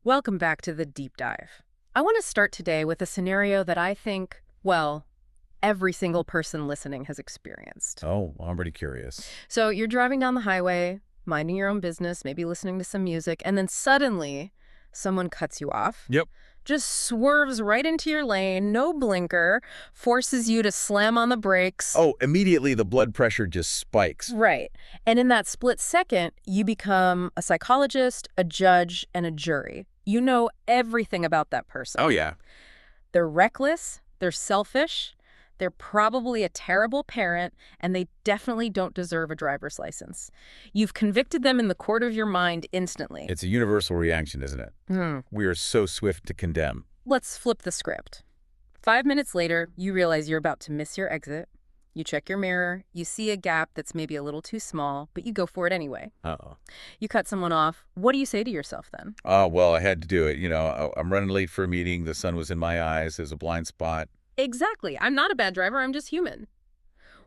Welcome back to the deep dive. I want to start today with a scenario that I think, well, every single person listening has experienced. Oh, I'm already curious. So you're driving down the highway, minding your own business, maybe listening to some music, and then suddenly someone cuts you off, Yep. just swerves right into your lane, no blinker, forces you to slam on the brakes. Oh, immediately the blood pressure just spikes. Right. And in that split second, you become a psychologist, a judge, and a jury. You know everything about that person. Oh, yeah. They're reckless, they're selfish, they're probably a terrible parent, and they definitely don't deserve a driver's license. You've convicted them in the court of your mind instantly. It's a universal reaction, isn't it? We are so swift to condemn. Let's flip the script. 5 minutes later, you realize you're about to miss your exit. You check your mirror, you see a gap that's maybe a little too small, but you go for it anyway. Uh-oh. You cut someone off. What do you say to yourself then? Oh, well, I had to do it. I'm running late for a meeting. The sun was in my eyes. There's a blind spot. Exactly. I'm not a bad driver. I'm just human.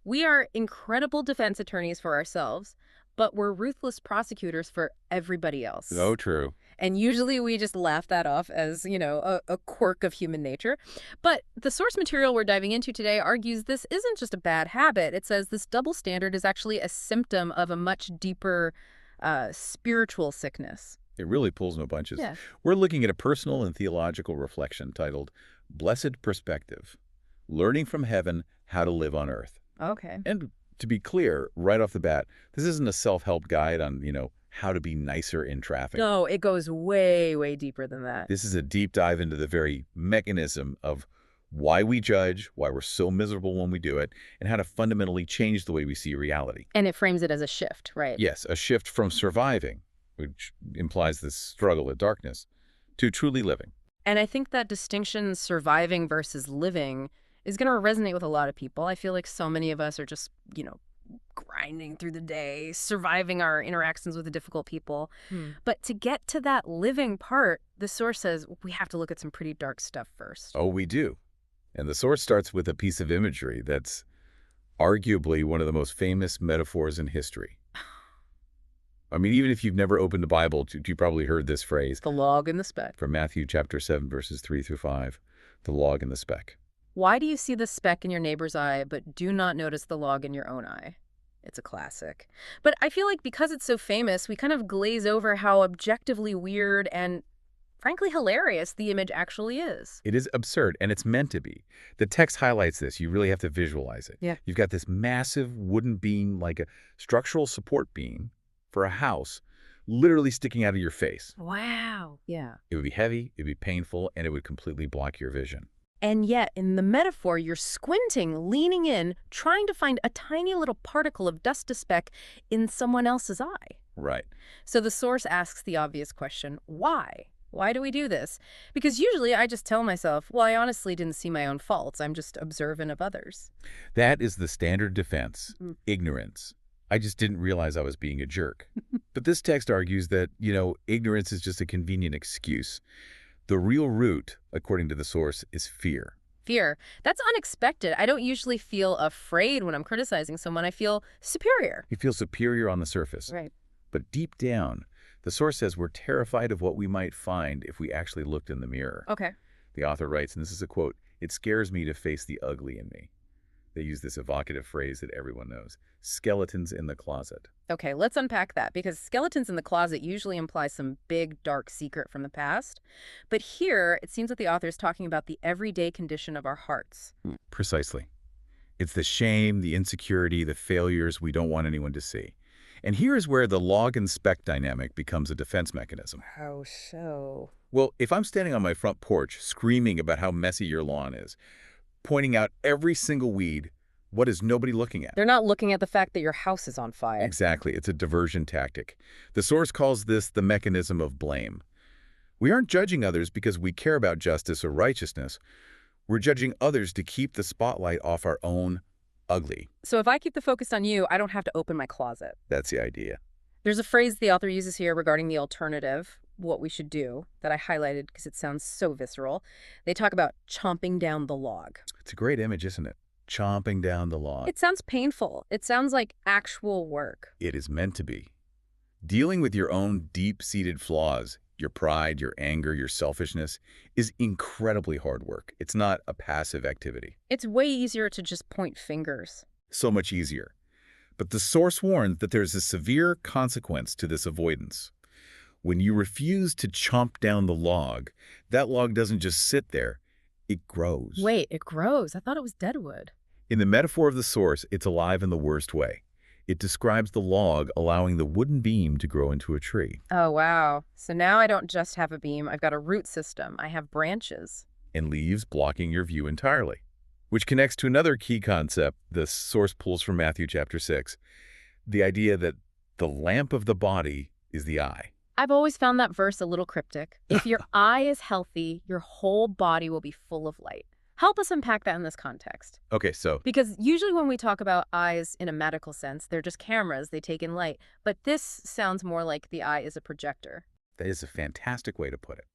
We are incredible defense attorneys for ourselves, but we're ruthless prosecutors for everybody else. So true. And usually we just laugh that off as, a quirk of human nature. But the source material we're diving into today argues this isn't just a bad habit. It says this double standard is actually a symptom of a much deeper spiritual sickness. It really pulls no punches. Yeah. We're looking at a personal and theological reflection titled Blessed Perspective, Learning from Heaven How to Live on Earth. Okay. And to be clear, right off the bat, this isn't a self-help guide on, how to be nicer in traffic. No, it goes way, way deeper than that. This is a deep dive into the very mechanism of why we judge, why we're so miserable when we do it, and how to fundamentally change the way we see reality. And it frames it as a shift, right? Yes, a shift from surviving, which implies this struggle with darkness, to truly living. And I think that distinction, surviving versus living, is going to resonate with a lot of people. I feel like so many of us are just, grinding through the day, surviving our interactions with the difficult people. But to get to that living part, the source says we have to look at some pretty dark stuff first. Oh, we do. And the source starts with a piece of imagery that's arguably one of the most famous metaphors in history. I mean, even if you've never opened the Bible, you probably heard this phrase. The log and the speck. From Matthew chapter 7, verses 3 through 5, the log and the speck. Why do you see the speck in your neighbor's eye, but do not notice the log in your own eye? It's a classic. But I feel like because it's so famous, we kind of glaze over how objectively weird and, frankly, hilarious the image actually is. It is absurd, and it's meant to be. The text highlights this. You really have to visualize it. Yeah. You've got this massive wooden beam, like a structural support beam for a house, literally sticking out of your face. Wow. Yeah. It would be heavy, it would be painful, and it would completely block your vision. And yet, in the metaphor, you're squinting, leaning in, trying to find a tiny little particle of dust to speck in someone else's eye. Right. So the source asks the obvious question, why? Why do we do this? Because usually I just tell myself, well, I honestly didn't see my own faults. I'm just observant of others. That is the standard defense, ignorance. I just didn't realize I was being a jerk. But this text argues that, ignorance is just a convenient excuse. The real root, according to the source, is fear. Fear. That's unexpected. I don't usually feel afraid when I'm criticizing someone. I feel superior. You feel superior on the surface. Right. But deep down, the source says we're terrified of what we might find if we actually looked in the mirror. Okay. The author writes, and this is a quote, "It scares me to face the ugly in me." They use this evocative phrase that everyone knows, skeletons in the closet. Okay, let's unpack that, because skeletons in the closet usually imply some big, dark secret from the past. But here, it seems that the author is talking about the everyday condition of our hearts. Precisely. It's the shame, the insecurity, the failures we don't want anyone to see. And here is where the log and speck dynamic becomes a defense mechanism. How so? Well, if I'm standing on my front porch screaming about how messy your lawn is, pointing out every single weed, what is nobody looking at? They're not looking at the fact that your house is on fire. Exactly. It's a diversion tactic. The source calls this the mechanism of blame. We aren't judging others because we care about justice or righteousness. We're judging others to keep the spotlight off our own ugly. So if I keep the focus on you, I don't have to open my closet. That's the idea. There's a phrase the author uses here regarding the alternative, what we should do, that I highlighted because it sounds so visceral. They talk about chomping down the log. It's a great image, isn't it? Chomping down the log. It sounds painful. It sounds like actual work. It is meant to be. Dealing with your own deep-seated flaws, your pride, your anger, your selfishness, is incredibly hard work. It's not a passive activity. It's way easier to just point fingers. So much easier. But the source warns that there's a severe consequence to this avoidance. When you refuse to chomp down the log, that log doesn't just sit there, it grows. Wait, it grows. I thought it was dead wood. In the metaphor of the source, it's alive in the worst way. It describes the log allowing the wooden beam to grow into a tree. Oh, wow. So now I don't just have a beam, I've got a root system. I have branches. And leaves blocking your view entirely. Which connects to another key concept the source pulls from Matthew chapter 6, the idea that the lamp of the body is the eye. I've always found that verse a little cryptic. If your eye is healthy, your whole body will be full of light. Help us unpack that in this context. Okay, so Because usually when we talk about eyes in a medical sense, they're just cameras, they take in light. But this sounds more like the eye is a projector. that is a fantastic way to put it.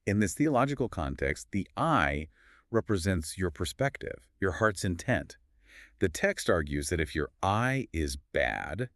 In this theological context, the eye represents your perspective, your heart's intent. The text argues that if your eye is bad,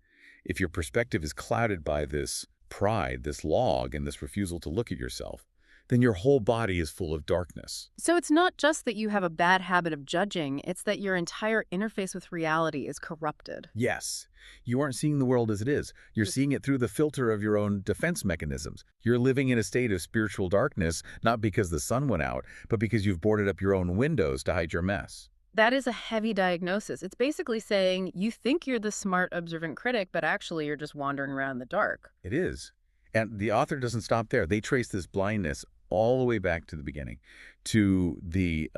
if your perspective is clouded by this pride, this log, and this refusal to look at yourself, then your whole body is full of darkness. So it's not just that you have a bad habit of judging, it's that your entire interface with reality is corrupted. Yes, you aren't seeing the world as it is. You're seeing it through the filter of your own defense mechanisms. You're living in a state of spiritual darkness, not because the sun went out, but because you've boarded up your own windows to hide your mess. That is a heavy diagnosis. It's basically saying you think you're the smart, observant critic, but actually you're just wandering around in the dark. It is. And the author doesn't stop there. They trace this blindness all the way back to the beginning, to the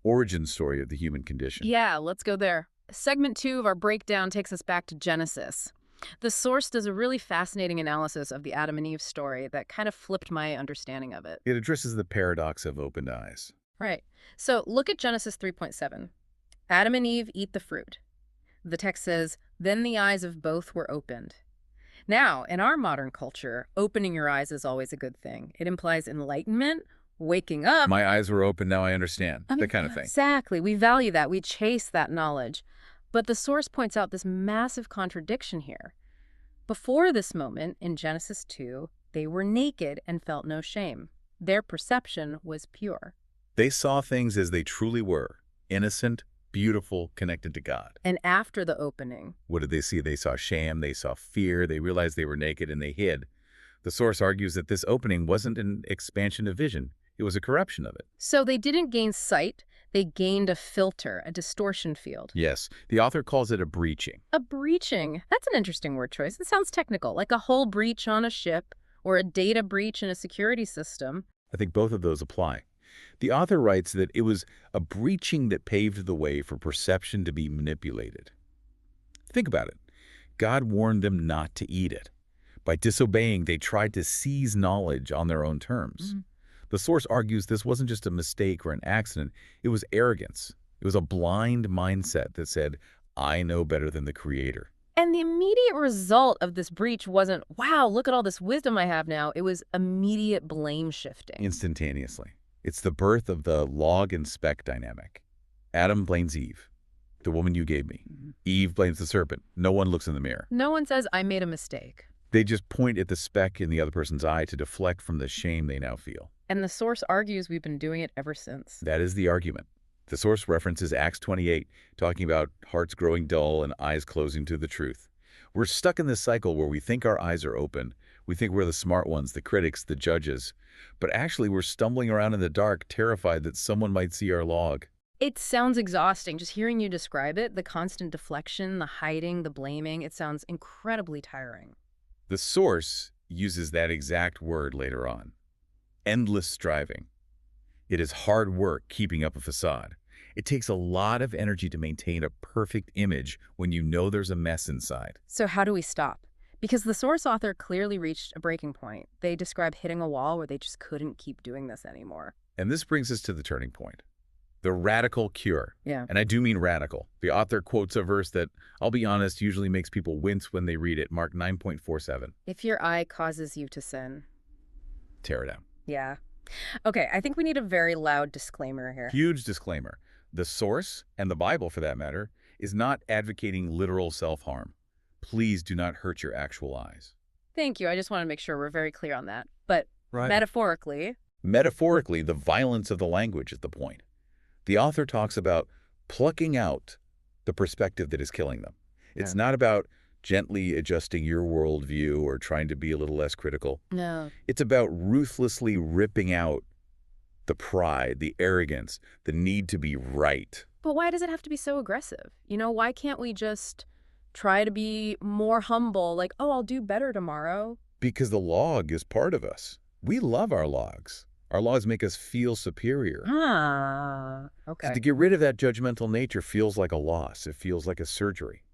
origin story of the human condition. Yeah, let's go there. Segment 2 of our breakdown takes us back to Genesis. The source does a really fascinating analysis of the Adam and Eve story that kind of flipped my understanding of it. It addresses the paradox of opened eyes. Right. So look at Genesis 3.7. Adam and Eve eat the fruit. The text says, "Then the eyes of both were opened." Now, in our modern culture, opening your eyes is always a good thing. It implies enlightenment, waking up. My eyes were open, now I understand. That kind of thing. Exactly. We value that. We chase that knowledge. But the source points out this massive contradiction here. Before this moment, in Genesis 2, they were naked and felt no shame. Their perception was pure. They saw things as they truly were, innocent, beautiful, connected to God. And after the opening, What did they see? They saw shame, they saw fear, they realized they were naked, and they hid. The source argues that this opening wasn't an expansion of vision. It was a corruption of it. so they didn't gain sight, they gained a filter, a distortion field. Yes, the author calls it a breaching. A breaching. That's an interesting word choice. It sounds technical, like a hull breach on a ship or a data breach in a security system. I think both of those apply. The author writes that it was a breaching that paved the way for perception to be manipulated. Think about it. God warned them not to eat it. By disobeying, they tried to seize knowledge on their own terms. The source argues this wasn't just a mistake or an accident. It was arrogance. It was a blind mindset that said, I know better than the Creator. And the immediate result of this breach wasn't, wow, look at all this wisdom I have now. It was immediate blame shifting. Instantaneously. It's the birth of the log and speck dynamic. Adam blames Eve, the woman you gave me. Eve blames the serpent. No one looks in the mirror. No one says, I made a mistake. They just point at the speck in the other person's eye to deflect from the shame they now feel. And the source argues we've been doing it ever since. That is the argument. The source references Acts 28, talking about hearts growing dull and eyes closing to the truth. We're stuck in this cycle where we think our eyes are open. We think we're the smart ones, the critics, the judges. But actually, we're stumbling around in the dark, terrified that someone might see our log. It sounds exhausting. Just hearing you describe it, the constant deflection, the hiding, the blaming, it sounds incredibly tiring. The source uses that exact word later on. Endless striving. It is hard work keeping up a facade. It takes a lot of energy to maintain a perfect image when you know there's a mess inside. So how do we stop? Because the source author clearly reached a breaking point. They describe hitting a wall where they just couldn't keep doing this anymore. And this brings us to the turning point. The radical cure. Yeah. And I do mean radical. The author quotes a verse that, I'll be honest, usually makes people wince when they read it, Mark 9.47. If your eye causes you to sin. Tear it out. Yeah. Okay, I think we need a very loud disclaimer here. Huge disclaimer. The source, and the Bible for that matter, is not advocating literal self-harm. Please do not hurt your actual eyes. Thank you. I just want to make sure we're very clear on that. But Right. metaphorically, Metaphorically, the violence of the language is the point. The author talks about plucking out the perspective that is killing them. It's not about gently adjusting your worldview or trying to be a little less critical. no. It's about ruthlessly ripping out the pride, the arrogance, the need to be right. But why does it have to be so aggressive? Why can't we just try to be more humble? Like, oh, I'll do better tomorrow. Because the log is part of us. We love our logs. Our logs make us feel superior. Ah, To okay. get rid of that judgmental nature feels like a loss. It feels like a surgery.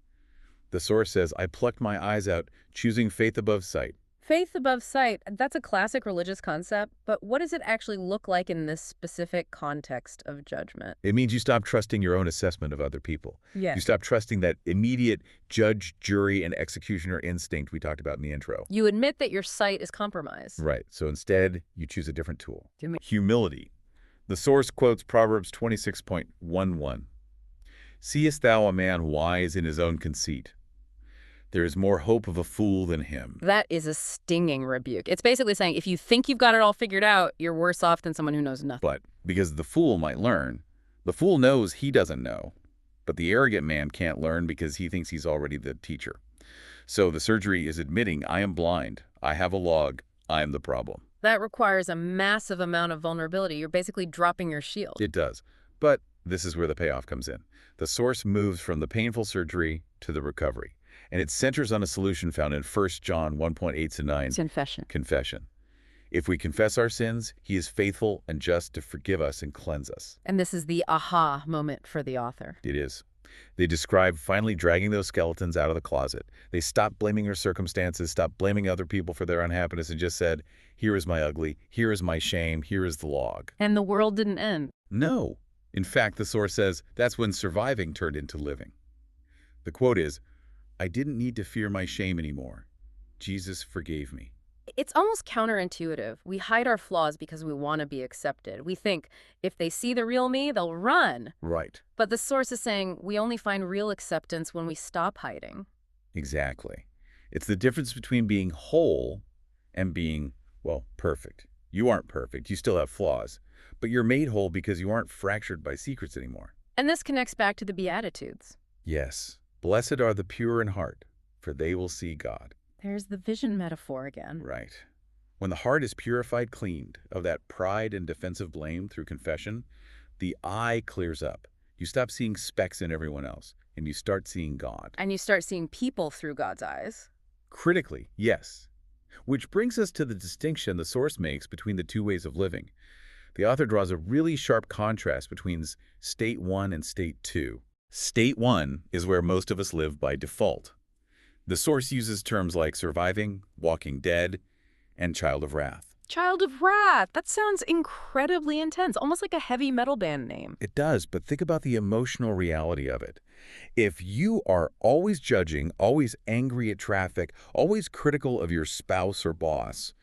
The source says, I plucked my eyes out, choosing faith above sight. Faith above sight, that's a classic religious concept, but what does it actually look like in this specific context of judgment? It means you stop trusting your own assessment of other people. Yeah. You stop trusting that immediate judge, jury, and executioner instinct we talked about in the intro. You admit that your sight is compromised. Right. So instead, you choose a different tool. Do me- Humility. The source quotes Proverbs 26.11. Seest thou a man wise in his own conceit? There is more hope of a fool than him. That is a stinging rebuke. It's basically saying if you think you've got it all figured out, you're worse off than someone who knows nothing. But because the fool might learn, the fool knows he doesn't know. But the arrogant man can't learn because he thinks he's already the teacher. So the surgery is admitting, I am blind, I have a log, I am the problem. That requires a massive amount of vulnerability. You're basically dropping your shield. It does. But this is where the payoff comes in. The source moves from the painful surgery to the recovery. And it centers on a solution found in 1 John 1.8-9. It's confession. Confession. If we confess our sins, he is faithful and just to forgive us and cleanse us. And this is the aha moment for the author. It is. They describe finally dragging those skeletons out of the closet. They stopped blaming their circumstances, stopped blaming other people for their unhappiness, and just said, here is my ugly, here is my shame, here is the log. And the world didn't end. No. In fact, the source says that's when surviving turned into living. The quote is, I didn't need to fear my shame anymore. Jesus forgave me. It's almost counterintuitive. We hide our flaws because we want to be accepted. We think if they see the real me, they'll run. Right. But the source is saying we only find real acceptance when we stop hiding. Exactly. It's the difference between being whole and being, well, perfect. You aren't perfect. You still have flaws. But you're made whole because you aren't fractured by secrets anymore. And this connects back to the Beatitudes. Yes. Blessed are the pure in heart, for they will see God. There's the vision metaphor again. Right. When the heart is purified, cleaned of that pride and defensive blame through confession, the eye clears up. You stop seeing specks in everyone else, and you start seeing God. And you start seeing people through God's eyes. Critically, yes. Which brings us to the distinction the source makes between the two ways of living. The author draws a really sharp contrast between state 1 and state 2. State 1 is where most of us live by default. The source uses terms like surviving, walking dead, and child of wrath. Child of Wrath. That sounds incredibly intense, almost like a heavy metal band name. It does, but think about the emotional reality of it. If you are always judging, always angry at traffic, always critical of your spouse or boss,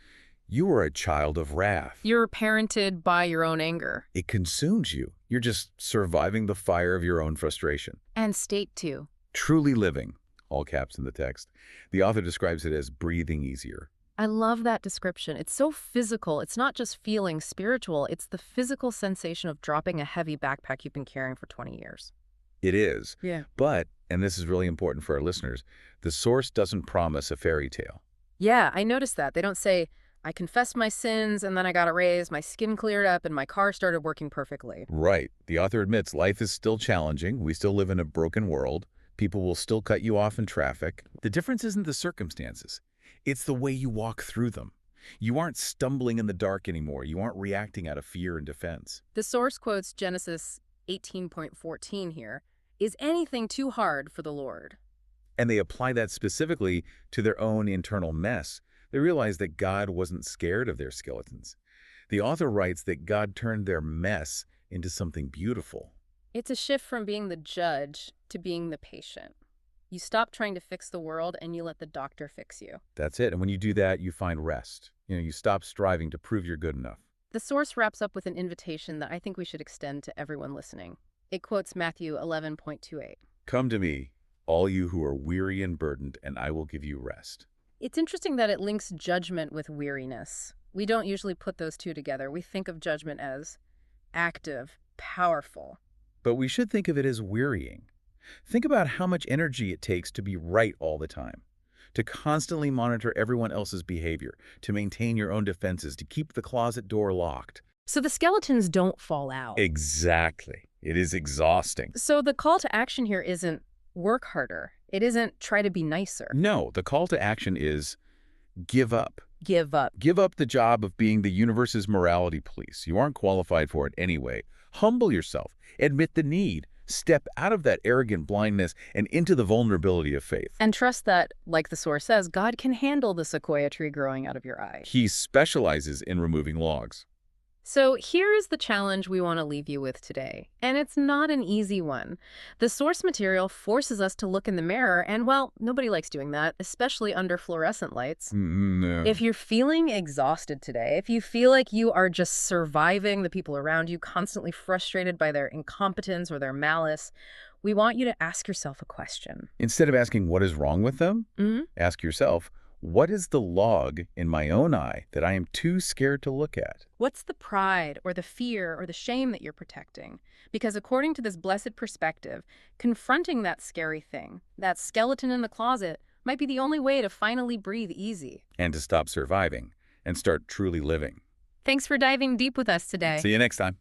you are a child of wrath. You're parented by your own anger. It consumes you. You're just surviving the fire of your own frustration. And state 2. Truly living, all caps in the text. The author describes it as breathing easier. I love that description. It's so physical. It's not just feeling spiritual. It's the physical sensation of dropping a heavy backpack you've been carrying for 20 years. It is. Yeah. But, and this is really important for our listeners, the source doesn't promise a fairy tale. Yeah, I noticed that. They don't say, I confessed my sins and then I got a raise, my skin cleared up, and my car started working perfectly. Right. The author admits life is still challenging. We still live in a broken world. People will still cut you off in traffic. The difference isn't the circumstances. It's the way you walk through them. You aren't stumbling in the dark anymore. You aren't reacting out of fear and defense. The source quotes Genesis 18.14 here. Is anything too hard for the Lord? And they apply that specifically to their own internal mess. They realize that God wasn't scared of their skeletons. The author writes that God turned their mess into something beautiful. It's a shift from being the judge to being the patient. You stop trying to fix the world and you let the doctor fix you. That's it. And when you do that, you find rest. You stop striving to prove you're good enough. The source wraps up with an invitation that I think we should extend to everyone listening. It quotes Matthew 11.28. Come to me, all you who are weary and burdened, and I will give you rest. It's interesting that it links judgment with weariness. We don't usually put those two together. We think of judgment as active, powerful. But we should think of it as wearying. Think about how much energy it takes to be right all the time, to constantly monitor everyone else's behavior, to maintain your own defenses, to keep the closet door locked. So the skeletons don't fall out. Exactly. It is exhausting. So the call to action here isn't work harder. It isn't try to be nicer. No, the call to action is give up. Give up. Give up the job of being the universe's morality police. You aren't qualified for it anyway. Humble yourself. Admit the need. Step out of that arrogant blindness and into the vulnerability of faith. And trust that, like the source says, God can handle the sequoia tree growing out of your eye. He specializes in removing logs. So here's the challenge we want to leave you with today. And it's not an easy one. The source material forces us to look in the mirror, and well, nobody likes doing that, especially under fluorescent lights. No. If you're feeling exhausted today, if you feel like you are just surviving the people around you, constantly frustrated by their incompetence or their malice, we want you to ask yourself a question. Instead of asking what is wrong with them, ask yourself, what is the log in my own eye that I am too scared to look at? What's the pride or the fear or the shame that you're protecting? Because according to this blessed perspective, confronting that scary thing, that skeleton in the closet, might be the only way to finally breathe easy. And to stop surviving and start truly living. Thanks for diving deep with us today. See you next time.